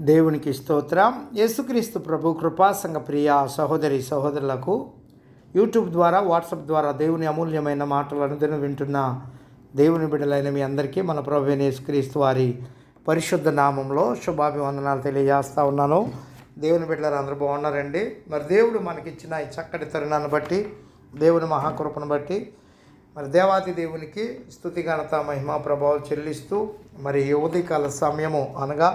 దేవునికి స్తోత్రం. యేసుక్రీస్తు ప్రభు కృపా సంఘ ప్రియ సహోదరి సహోదరులకు యూట్యూబ్ ద్వారా వాట్సాప్ ద్వారా దేవుని అమూల్యమైన మాటలు అనుదినం వింటున్న దేవుని బిడ్డలైన మీ అందరికీ మన ప్రభు యేసుక్రీస్తు వారి పరిశుద్ధ నామంలో శుభాభివందనాలు తెలియజేస్తూ ఉన్నాను. దేవుని బిడ్డలు అందరూ బాగున్నారండి. మరి దేవుడు మనకిచ్చిన ఈ చక్కటి తరుణాన్ని బట్టి, దేవుని మహాకృపను బట్టి మరి దేవాతి దేవునికి స్తుతి ఘనత మహిమా ప్రభావాలు చెల్లిస్తూ మరి ఈ ఉదయకాల సమయము అనగా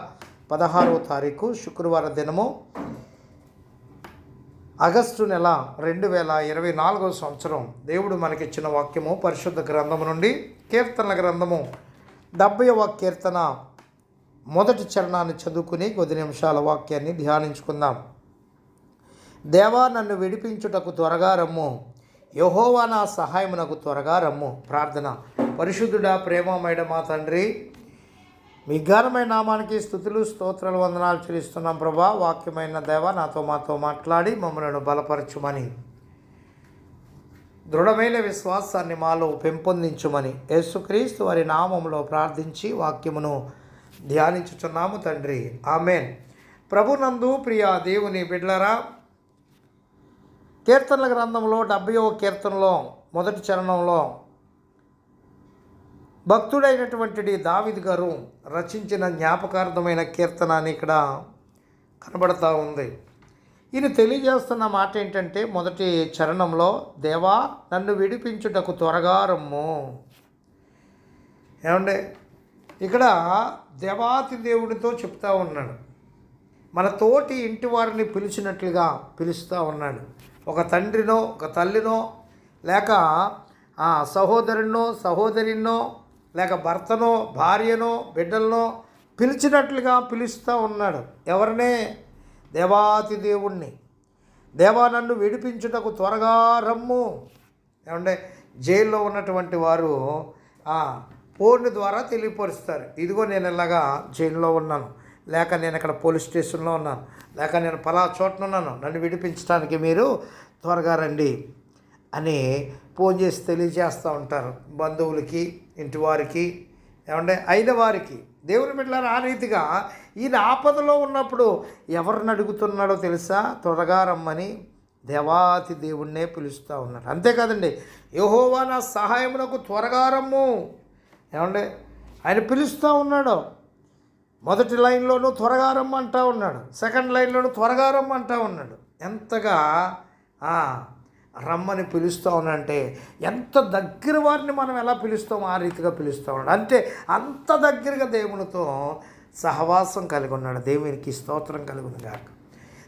16వ తారీఖు శుక్రవారం దినము ఆగస్టు నెల 2024 సంవత్సరం దేవుడు మనకిచ్చిన వాక్యము పరిశుద్ధ గ్రంథము నుండి కీర్తనల గ్రంథము 70వ కీర్తన మొదటి చరణాన్ని చదువుకుని కొద్ది నిమిషాల వాక్యాన్ని ధ్యానించుకుందాం. దేవా, నన్ను విడిపించుటకు త్వరగా రమ్ము, యెహోవా నా సహాయమునకు త్వరగా రమ్ము. ప్రార్థన. పరిశుద్ధుడా, ప్రేమమయుడ మా తండ్రి, మీ ఘనమైన నామానికి స్తుతులు స్తోత్రాలు వందనాలు చెల్లిస్తున్నాం ప్రభా. వాక్యమైన దేవ నాతో మాతో మాట్లాడి మమ్మల్ని బలపరచుమని, దృఢమైన విశ్వాసాన్ని మాలో పెంపొందించుమని యేసుక్రీస్తు వారి నామములో ప్రార్థించి వాక్యమును ధ్యానించుచున్నాము తండ్రి, ఆమేన్. ప్రభునందు ప్రియ దేవుని బిడ్డలారా, కీర్తనల గ్రంథంలో 70వ కీర్తనలో మొదటి చరణంలో భక్తుడైనటువంటి దావీదు గారు రచించిన జ్ఞాపకార్థమైన కీర్తన అని ఇక్కడ కనబడతా ఉంది. ఈయన తెలియజేస్తున్న మాట ఏంటంటే, మొదటి చరణంలో దేవా నన్ను విడిపించుటకు త్వరగా రమ్ము. ఏమంటే ఇక్కడ దేవాతి దేవుడితో చెప్తా ఉన్నాడు. మన తోటి ఇంటి వారిని పిలిచినట్లుగా పిలుస్తూ ఉన్నాడు. ఒక తండ్రినో ఒక తల్లినో లేక సహోదరునో సహోదరినో లేక భర్తనో భార్యనో బిడ్డలనో పిలిచినట్లుగా పిలుస్తూ ఉన్నాడు. ఎవరినే? దేవాతి దేవుణ్ణి. దేవా నన్ను విడిపించుటకు త్వరగా రమ్ము. ఏమంటే జైల్లో ఉన్నటువంటి వారు ఫోన్ ద్వారా తెలియపరుస్తారు, ఇదిగో నేను ఇలాగా జైల్లో ఉన్నాను, లేక నేను ఇక్కడ పోలీస్ స్టేషన్లో ఉన్నాను, లేక నేను పలా చోటన ఉన్నాను, నన్ను విడిపించడానికి మీరు త్వరగా రండి అని ఫోన్ చేసి తెలియజేస్తూ ఉంటారు బంధువులకి, ఇంటి వారికి, ఏమంటే అయిన వారికి. దేవుని బిడ్డలారా, ఆ రీతిగా ఈయన ఆపదలో ఉన్నప్పుడు ఎవరిని అడుగుతున్నాడో తెలుసా? త్వరగా రమ్మని దేవాతి దేవుణ్ణే పిలుస్తూ ఉన్నాడు. అంతేకాదండి, యెహోవా నా సహాయమునకు త్వరగా రమ్ము. ఏమంటే ఆయన పిలుస్తూ ఉన్నాడు. మొదటి లైన్లోనూ త్వరగా రమ్మంటా ఉన్నాడు, సెకండ్ లైన్లోనూ త్వరగా రమ్మంటా ఉన్నాడు. ఎంతగా రమ్మని పిలుస్తూ ఉన్నాడంటే, ఎంత దగ్గర వారిని మనం ఎలా పిలుస్తామో ఆ రీతిగా పిలుస్తూ ఉన్నాడు. అంటే అంత దగ్గరగా దేవునితో సహవాసం కలిగి ఉన్నాడు. దేవునికి స్తోత్రం కలుగును గాక.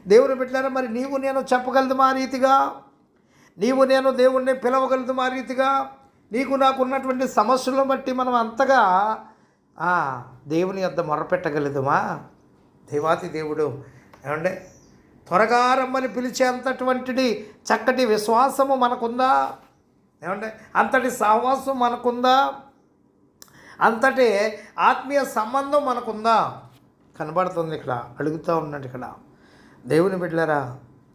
దేవుని బిడ్డలారా, మరి నీవు నేను చెప్పగలదు ఆ రీతిగా? నీవు నేను దేవుణ్ణి పిలవగలదు ఆ రీతిగా? నీకు నాకు ఉన్నటువంటి సమస్యలను బట్టి మనం అంతగా దేవుని యొద్ద మొరపెట్టగలదుమా? దేవాతి దేవుడు ఏమంటే త్వరగా రమ్మని పిలిచేంతటువంటి చక్కటి విశ్వాసము మనకుందా? ఏమంటే అంతటి సహవాసం మనకుందా? అంతటి ఆత్మీయ సంబంధం మనకుందా? కనబడుతుంది ఇక్కడ. అడుగుతూ ఉన్నాడు ఇక్కడ. దేవుని బిడ్డలారా,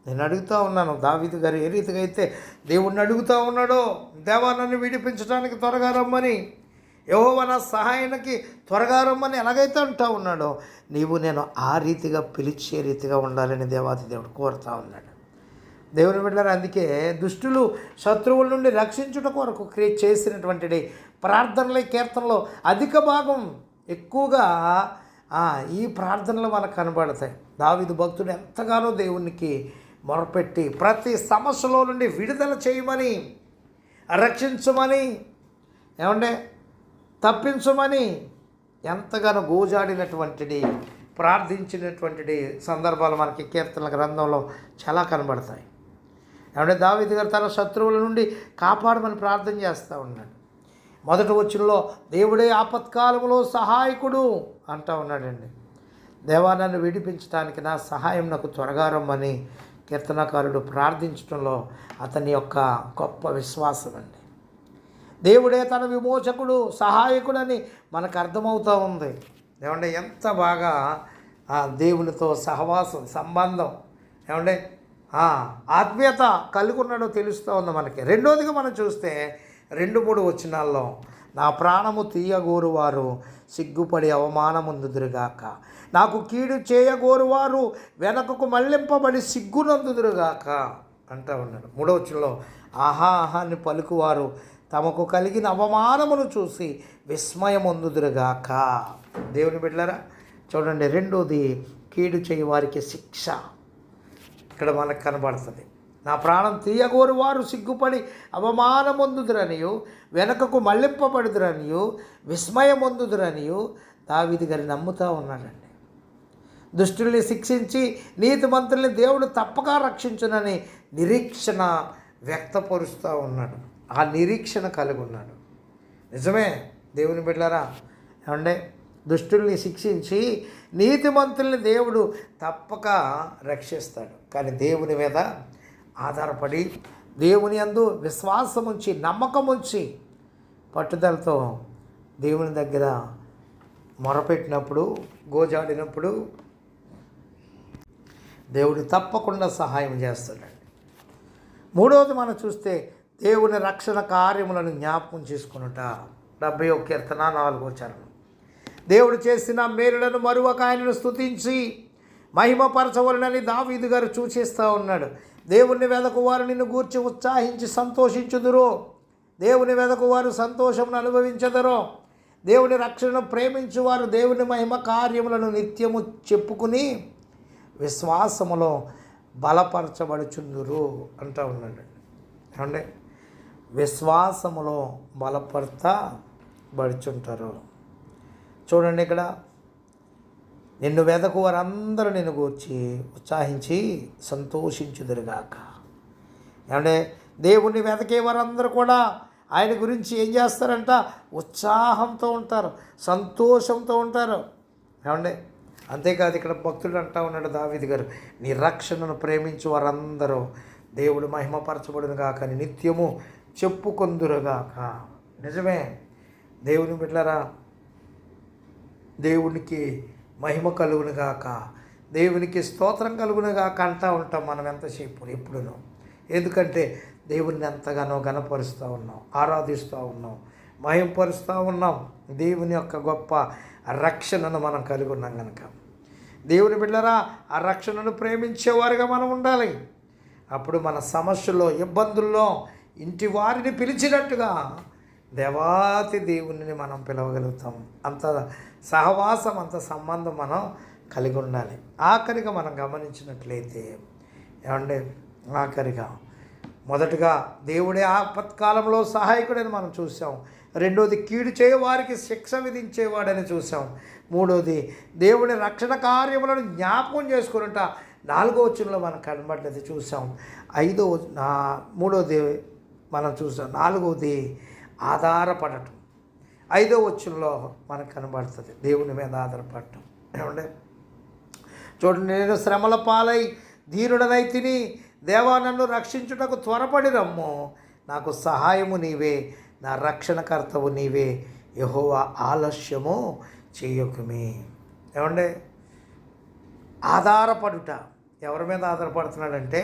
నేను అడుగుతూ ఉన్నాను. దావీదు గారు ఏ రీతిగా అయితే దేవుణ్ణి అడుగుతూ ఉన్నాడో, దేవా నన్ను విడిపించడానికి త్వరగా రమ్మని, యెహోవా నా సహాయానికి త్వరగా రమ్మని ఎలాగైతే అంటూ ఉన్నాడో, నీవు నేను ఆ రీతిగా పిలిచే రీతిగా ఉండాలని దేవాతి దేవుడు కోరుతూ ఉన్నాడు. దేవుని బిడ్డలారా, అందుకే దుష్టులు శత్రువుల నుండి రక్షించుట కొరకు చేసినటువంటి ప్రార్థనల కీర్తనలో అధిక భాగం ఎక్కువగా ఈ ప్రార్థనలు మనకు కనబడతాయి. దావీదు భక్తుడు ఎంతగానో దేవునికి మొరపెట్టి ప్రతి సమస్యలో నుండి విడుదల చేయమని, రక్షించమని, ఏమంటే తప్పించమని ఎంతగానో గోజాడినటువంటిది, ప్రార్థించినటువంటి సందర్భాలు మనకి కీర్తనల గ్రంథంలో చాలా కనబడతాయి. ఏమంటే దావీదు గారు తన శత్రువుల నుండి కాపాడమని ప్రార్థన చేస్తూ ఉన్నాడు. మొదటి వచనంలో దేవుడే ఆపత్కాలంలో సహాయకుడు అంటూ ఉన్నాడండి. దేవా నన్ను విడిపించడానికి నా సహాయం నాకు త్వరగా రమ్మని కీర్తనకారుడు ప్రార్థించడంలో అతని యొక్క గొప్ప విశ్వాసం అండి. దేవుడే తన విమోచకుడు, సహాయకుడని మనకు అర్థమవుతూ ఉంది. ఏమంటే ఎంత బాగా దేవునితో సహవాసం, సంబంధం, ఏమంటే ఆత్మీయత కలిగి ఉన్నాడో తెలుస్తూ ఉంది మనకి. రెండోదిగా మనం చూస్తే 2-3 వచనాల్లో నా ప్రాణము తీయగోరువారు సిగ్గుపడి అవమానముందుదురుగాక. నాకు కీడు చేయగోరువారు వెనకకు మళ్ళింపబడి సిగ్గునందుదురుగాక అంటూ ఉన్నాడు. 3వ వచనంలో ఆహా ఆహా అని పలుకువారు తమకు కలిగిన అవమానమును చూసి విస్మయమొందుదురుగాక. దేవుని బిడ్డలారా చూడండి, 2వది కీడు చేయి వారికి శిక్ష ఇక్కడ మనకు కనబడుతుంది. నా ప్రాణం తీయగోరు వారు సిగ్గుపడి అవమానమొందుదురనియు వెనకకు మళ్ళింపబడుదురనియు విస్మయమొందుదురనియు దావీదు గారు నమ్ముతూ ఉన్నాడండి. దుష్టుల్ని శిక్షించి నీతిమంతుల్ని దేవుడు తప్పక రక్షించునని నిరీక్షణ వ్యక్తపరుస్తూ ఉన్నాడు. ఆ నిరీక్షణ కలిగి ఉన్నాడు. నిజమే దేవుని బిడ్డలారా, ఏమంటే దుష్టుల్ని శిక్షించి నీతిమంతుల్ని దేవుడు తప్పక రక్షిస్తాడు. కానీ దేవుని మీద ఆధారపడి దేవుని యందు విశ్వాసం ఉంచి నమ్మకం ఉంచి పట్టుదలతో దేవుని దగ్గర మొరపెట్టినప్పుడు గోజాడినప్పుడు దేవుడు తప్పకుండా సహాయం చేస్తాడండి. 3వది మనం చూస్తే దేవుని రక్షణ కార్యములను జ్ఞాపకం చేసుకునుట. 71 కీర్తన 4వ చరణం. దేవుడు చేసిన మేలులను మరువక ఆయనను స్తుతించి మహిమపరచవలనని దావీదు గారు సూచిస్తూ ఉన్నాడు. దేవుని వెదకు వారు నిన్ను గూర్చి ఉత్సాహించి సంతోషించుదురు. దేవుని వెదకు వారు సంతోషమును అనుభవించదరు. దేవుని రక్షణను ప్రేమించువారు దేవుని మహిమ కార్యములను నిత్యము చెప్పుకుని విశ్వాసములో బలపరచబడుచుందురు అంటూ ఉన్నాడు. ఏమంటే విశ్వాసములో బలపరచబడుచుంటారు. చూడండి, ఇక్కడ నిన్ను వెదకు వారందరూ నిన్ను గూర్చి ఉత్సాహించి సంతోషించుదురుగాక. ఏమంటే దేవుణ్ణి వెదకే వారందరూ కూడా ఆయన గురించి ఏం చేస్తారంట? ఉత్సాహంతో ఉంటారు, సంతోషంతో ఉంటారు. ఏమంటే అంతేకాదు, ఇక్కడ భక్తుడు అంటా ఉన్నాడు దావీదు గారు, నీ రక్షణను ప్రేమించు వారందరూ దేవుడు మహిమపరచబడును గాక అని నిత్యము చెప్పుకొందురుగాక. నిజమే దేవుని బిడ్డలారా, దేవునికి మహిమ కలుగునుగాక, దేవునికి స్తోత్రం కలుగునుగాక అంటూ ఉంటాం మనం ఎంతసేపు ఎప్పుడునో. ఎందుకంటే దేవుణ్ణి ఎంతగానో గణపరుస్తూ ఉన్నాం, ఆరాధిస్తూ ఉన్నాం, మహిమపరుస్తూ ఉన్నాం. దేవుని యొక్క గొప్ప రక్షణను మనం కలిగి ఉన్నాం కనుక దేవుని బిడ్డలారా, ఆ రక్షణను ప్రేమించేవారుగా మనం ఉండాలి. అప్పుడు మన సమస్యల్లో ఇబ్బందుల్లో ఇంటి వారిని పిలిచినట్టుగా దేవాతి దేవుని మనం పిలవగలుగుతాం. అంత సహవాసం, అంత సంబంధం మనం కలిగి ఉండాలి. ఆఖరిగా మనం గమనించినట్లయితే ఏమంటే ఆఖరిగా మొదటగా దేవుడే ఆపత్కాలంలో సహాయకుడని మనం చూసాం. 2వది కీడు చేయవారికి శిక్ష విధించేవాడని చూసాం. 3వది దేవుడి రక్షణ కార్యములను జ్ఞాపకం చేసుకున్నట 4వ వచనంలో మనం కనబడ్డది చూసాం. 3వది మనం చూసాం. 4వది ఆధారపడటం. 5వ వచనంలో మనకు కనబడుతుంది దేవుని మీద ఆధారపడటం. ఏమంటే చూడండి, నేను శ్రమల పాలై దీనుడనైతిని, దేవా నన్ను రక్షించుటకు త్వరపడి రమ్ము, నాకు సహాయము నీవే, నా రక్షణకర్తవు నీవే, యెహోవా ఆలస్యము చేయకుమి. ఏమంటే ఆధారపడుట. ఎవరి మీద ఆధారపడుతున్నాడంటే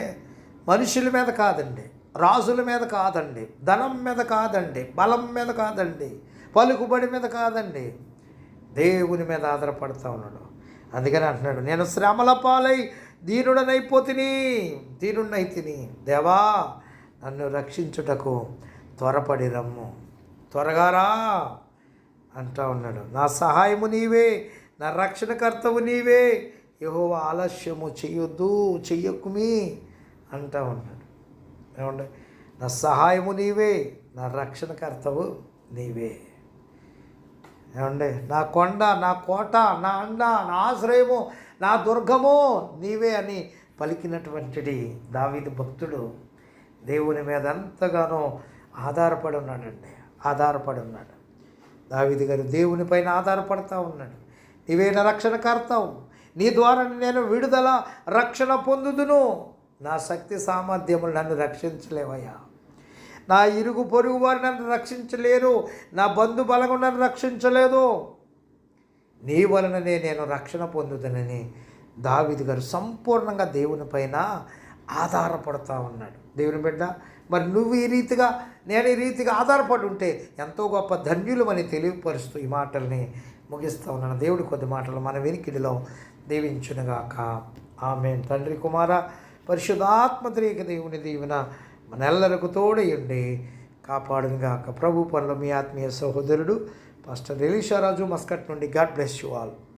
మనుషుల మీద కాదండి, రాజుల మీద కాదండి, ధనం మీద కాదండి, బలం మీద కాదండి, పలుకుబడి మీద కాదండి, దేవుని మీద ఆధారపడుతూ ఉన్నాడు. అందుకని అంటున్నాడు, నేను శ్రమల పాలై దీనుడనైతిని, దేవా నన్ను రక్షించుటకు త్వరపడి రమ్ము, త్వరగా రా అంటూ ఉన్నాడు. నా సహాయము నీవే, నా రక్షణకర్తవు నీవే, యెహోవా ఆలస్యము చెయ్యకుమి అంటూ ఉన్నాడు. ఏమంటే నా సహాయము నీవే, నా రక్షణకర్తవు నీవే. ఏమంటే నా కొండ, నా కోట, నా అండ, నా ఆశ్రయము, నా దుర్గము నీవే అని పలికినటువంటి దావీదు భక్తుడు దేవుని మీద ఎంతగానో ఆధారపడి ఉన్నాడు. దావీదు గారు దేవుని పైన ఆధారపడతా ఉన్నాడు. నీవే నా రక్షణకర్తవు, నీ ద్వారా నేను విడుదల రక్షణ పొందుదును. నా శక్తి సామర్థ్యములు నన్ను రక్షించలేవయ్యా, నా ఇరుగు పొరుగు వారు నన్ను రక్షించలేరు, నా బంధు బలగం నన్ను రక్షించలేదు, నీ వలననే నేను రక్షణ పొందుదనని దావీదు గారు సంపూర్ణంగా దేవుని పైన ఆధారపడుతూ ఉన్నాడు. దేవుని బిడ్డ, మరి నువ్వు ఈ రీతిగా, నేను ఈ రీతిగా ఆధారపడి ఉంటే ఎంతో గొప్ప ధన్యులమని తెలియపరుస్తూ ఈ మాటల్ని ముగిస్తూ ఉన్నాను. దేవుడి కొద్ది మాటలు మన వెనికిడిలో దీవించునుగాక. ఆమేన్. తండ్రి, కుమార, పరిశుద్ధాత్మ త్రియేక దేవుని దీవెన మనెల్లరకు తోడయుండి కాపాడునుగాక. ప్రభు పనులు మీ ఆత్మీయ సహోదరుడు పాస్టర్ ఎలీషా రాజు, మస్కట్ నుండి. God bless you all.